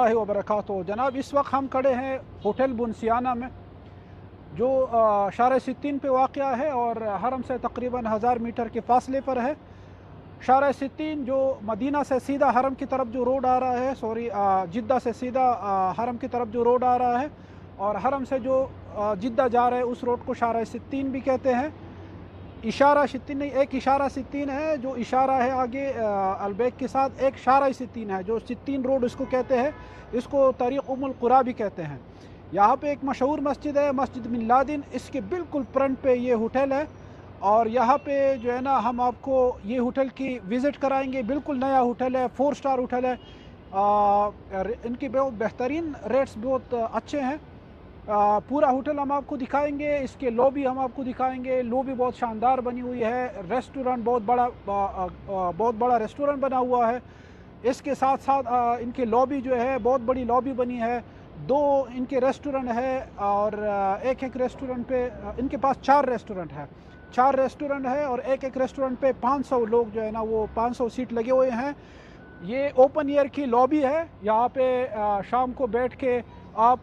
वबरकातुहू। जनाब, इस वक्त हम खड़े हैं होटल बुनसियाना में, जो शार सित्तीन पे वाक़या है और हरम से तकरीबन 1000 मीटर के फासले पर है। शार सित्तीन जो मदीना से सीधा हरम की तरफ जो रोड आ रहा है, जिद्दा से सीधा हरम की तरफ जो रोड आ रहा है, और हरम से जो जिद्दा जा रहा है उस रोड को शार सित्तीन भी कहते हैं। इशारा सित्तीन नहीं, एक इशारा सित्तीन है, जो इशारा है आगे अलबैक के साथ, एक शारा सित्तीन है जो सित्तीन रोड इसको कहते हैं। इसको तरीक़ उम्मुल कुरा भी कहते हैं। यहाँ पे एक मशहूर मस्जिद है, मस्जिद बिन लादेन, इसके बिल्कुल फ्रंट पे ये होटल है। और यहाँ पे जो है ना, हम आपको ये होटल की विज़िट कराएंगे। बिल्कुल नया होटल है, 4 स्टार होटल है। इनकी बहुत बेहतरीन रेट्स बहुत अच्छे हैं। पूरा होटल हम आपको दिखाएंगे, इसके लॉबी हम आपको दिखाएंगे। लॉबी बहुत शानदार बनी हुई है, रेस्टोरेंट बहुत बड़ा रेस्टोरेंट बना हुआ है। इसके साथ साथ इनके लॉबी जो है बहुत बड़ी लॉबी बनी है। 2 इनके रेस्टोरेंट है और एक रेस्टोरेंट पे इनके पास 4 रेस्टोरेंट है। 4 रेस्टोरेंट है और एक रेस्टोरेंट पे 500 लोग जो है ना, वो 500 सीट लगे हुए हैं। ये ओपन एयर की लॉबी है। यहाँ पे शाम को बैठ के आप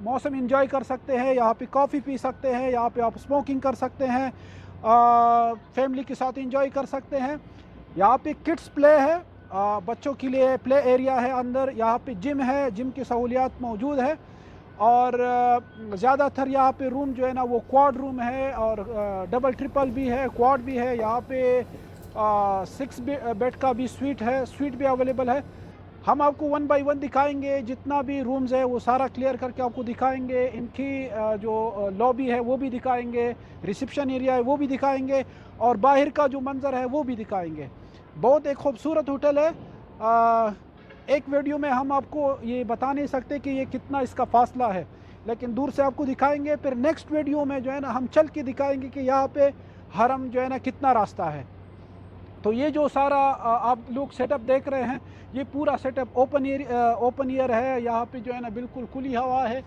मौसम एंजॉय कर सकते हैं। यहाँ पे कॉफ़ी पी सकते हैं, यहाँ पे आप स्मोकिंग कर सकते हैं, फैमिली के साथ एंजॉय कर सकते हैं। यहाँ पे किड्स प्ले है, बच्चों के लिए प्ले एरिया है अंदर। यहाँ पे जिम है, जिम की सहूलियात मौजूद है। और ज़्यादातर यहाँ पे रूम जो है ना, वो क्वाड रूम है और डबल ट्रिपल भी है, क्वाड भी है। यहाँ पे 6 बेड का भी स्वीट है, स्वीट भी अवेलेबल है। हम आपको 1 बाय 1 दिखाएंगे, जितना भी रूम्स है वो सारा क्लियर करके आपको दिखाएंगे। इनकी जो लॉबी है वो भी दिखाएंगे, रिसेप्शन एरिया है वो भी दिखाएंगे, और बाहर का जो मंजर है वो भी दिखाएंगे। बहुत एक खूबसूरत होटल है। एक वीडियो में हम आपको ये बता नहीं सकते कि ये कितना इसका फासला है, लेकिन दूर से आपको दिखाएंगे। फिर नेक्स्ट वीडियो में जो है ना, हम चल के दिखाएंगे कि यहाँ पे हरम जो है ना कितना रास्ता है। तो ये जो सारा आप लोग सेटअप देख रहे हैं, ये पूरा सेटअप ओपन एयर है। यहाँ पे जो है ना बिल्कुल खुली हवा है।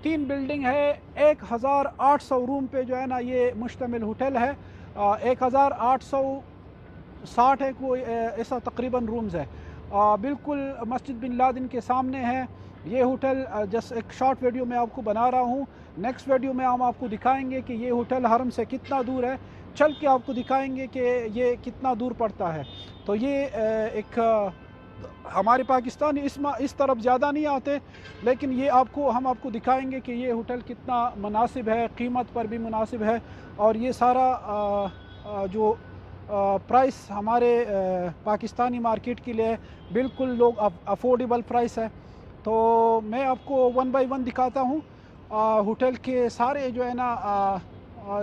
3 बिल्डिंग है, 1800 रूम पे जो है ना ये मुश्तमिल होटल है। 1860 है कोई ऐसा तकरीबन रूम्स है। बिल्कुल मस्जिद बिन लादेन के सामने है ये होटल। जस्ट एक शॉर्ट वीडियो में आपको बना रहा हूँ। नेक्स्ट वीडियो में हम आपको दिखाएंगे कि ये होटल हरम से कितना दूर है, चल के आपको दिखाएंगे कि ये कितना दूर पड़ता है। तो ये एक हमारे पाकिस्तानी इस तरफ ज़्यादा नहीं आते, लेकिन ये हम आपको दिखाएंगे कि ये होटल कितना मुनासिब है, कीमत पर भी मुनासिब है। और ये सारा जो प्राइस हमारे पाकिस्तानी मार्केट के लिए बिल्कुल लोग अफोर्डेबल प्राइस है। तो मैं आपको 1 बाय 1 दिखाता हूँ। होटल के सारे जो है ना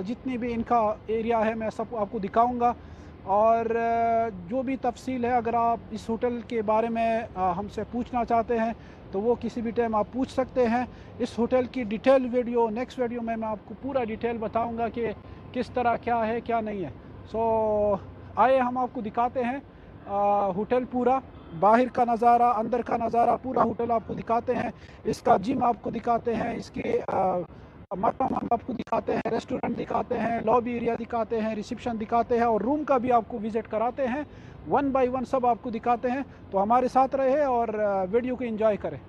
जितनी भी इनका एरिया है मैं सब आपको दिखाऊंगा। और जो भी तफसील है, अगर आप इस होटल के बारे में हमसे पूछना चाहते हैं तो वो किसी भी टाइम आप पूछ सकते हैं। इस होटल की डिटेल वीडियो नेक्स्ट वीडियो में मैं आपको पूरा डिटेल बताऊंगा कि किस तरह क्या है क्या नहीं है। सो आइए हम आपको दिखाते हैं होटल पूरा, बाहर का नज़ारा, अंदर का नज़ारा, पूरा होटल आपको दिखाते हैं। इसका जिम आपको दिखाते हैं, इसके मकाम हम आपको दिखाते हैं, रेस्टोरेंट दिखाते हैं, लॉबी एरिया दिखाते हैं, रिसेप्शन दिखाते हैं, और रूम का भी आपको विज़िट कराते हैं। 1 बाय 1 सब आपको दिखाते हैं। तो हमारे साथ रहे और वीडियो को एंजॉय करें।